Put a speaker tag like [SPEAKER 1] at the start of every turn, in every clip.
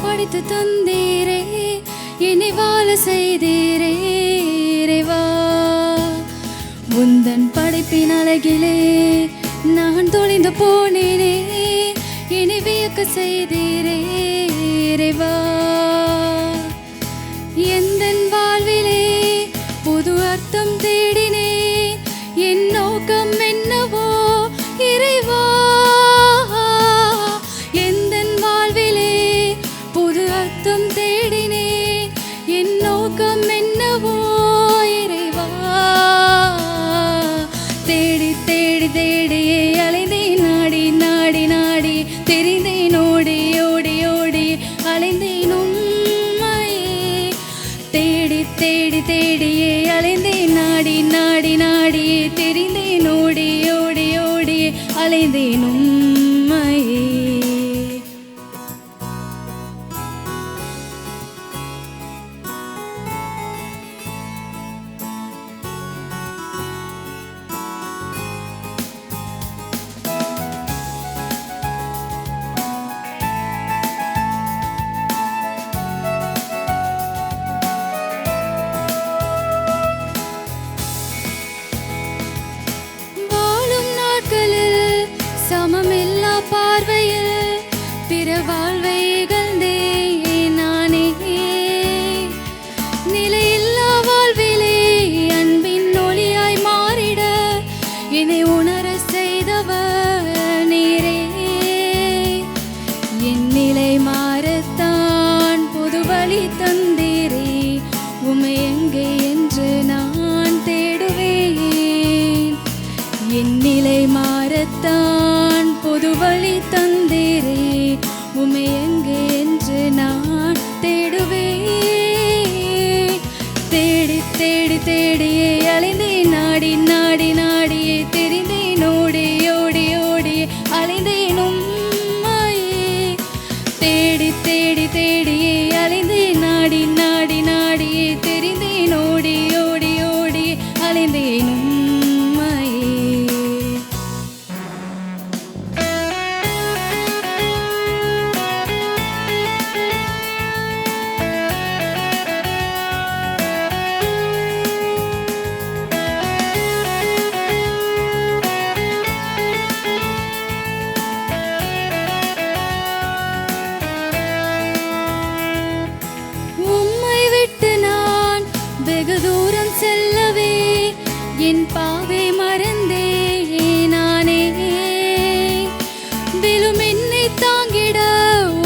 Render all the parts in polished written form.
[SPEAKER 1] படித்து தந்தீரே, என்னை வாழ செய்தீரே இறைவா. உந்தன் படைப்பின் அழகிலே நான் தொலைந்து போனேனே, என்னை வியக்க செய்தீரே இறைவா. எந்தன் வாழ்விலே புது அர்த்தம் தேடினேன், என் நோக்கம் என்னவோ இறைவா. எந்தன் வாழ்விலே புது அர்த்தம் தேடினேன், என் நோக்கம் என்னவோ இறைவா. தேடி தேடி தேடியே அலைந்தேன், நாடி நாடி நாடி தெரிந்தேன், ஓடி ஓடி ஓடி அலைந்தேன் உம்மையே. தேடி தேடி தேடியே அலைந்தேன், நாடி நாடி நாடி தெரிந்தேன், ஓடி ஓடி ஓடி அலைந்தேன் உம்மையே. சமமில்லா பார்வையில் பிற வாழ்வை இகழ்ந்தேன் நானே. நிலையில்லா வாழ்விலே அன்பின் ஒளியாய் மாறிட என்னை உணர செய்தவர் நீரே. என் நிலை மாறத்தான் புது வழி தந்தீரே, உம்மை எங்கே என்று நான் தேடுவேன். என் நிலை மாறத்தான் புது வழி தந்தீரே, உம்மை எங்கே என்று நான் தேடுவேன். தேடி தேடி தேடியே அலைந்தேன், நாடி நாடி நாடியே தெரிந்தேன், ஓடி ஓடி ஓடி அலைந்தேன் உம்மையே. தேடி தேடி தேடியே அலைந்தேன், நாடி நாடி நாடியே தெரிந்தேன், ஓடி ஓடி ஓடி அலைந்தேன் உம்மையே. வெகு தூரம் செல்லவே என் பாவை மறந்தே நானே. விழும் என்னை தாங்கிட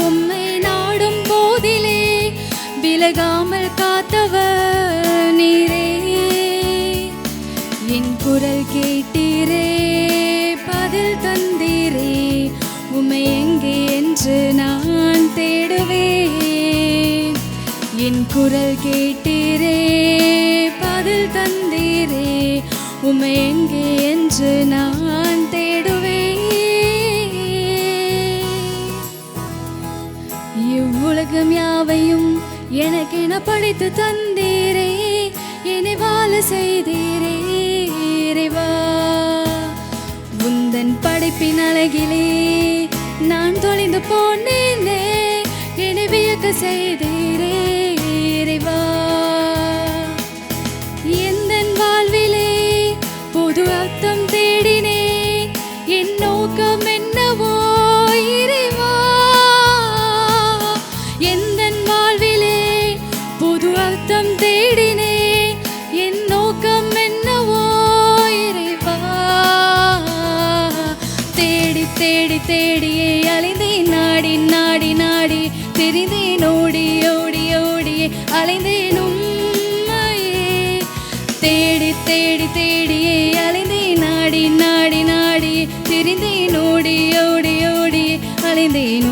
[SPEAKER 1] உம்மை நாடும் போதிலே விலகாமல் காத்தவர் நீரே. என் குரல் கேட்டீரே, பதில் தந்தீரே, உம்மை எங்கே என்று நான் தேடுவேன். என் குரல் கேட்டீரே, பதில் தந்தீரே, உம்மை எங்கே என்று நான் தேடுவேன். இவ்வுலகம் யாவையும் எனக்கென படைத்து தந்தீரே, என்னை வாழ செய்தீரே இறைவா. உந்தன் படைப்பின் அழகிலே நான் தொலைந்து போனேனே, என்னை வியக்க செய்தீரே இறைவா. எந்தன் வாழ்விலே புது அர்த்தம் தேடினேன், என் நோக்கம் என்னவோ இறைவா. எந்தன் வாழ்விலே புது அர்த்தம் தேடினேன், என் நோக்கம் என்னவோ இறைவா. தேடி தேடி தேடியே அலைந்தேன், நாடி நாடி நாடி தெரிந்தேன், ஓடி ஓடி ஓடி அலைந்தேன் உம்மையே. தேடி தேடி தேடியே அலைந்தேன், நாடி நாடி நாடி தெரிந்தேன், ஓடி ஓடி ஓடி அலைந்தேன்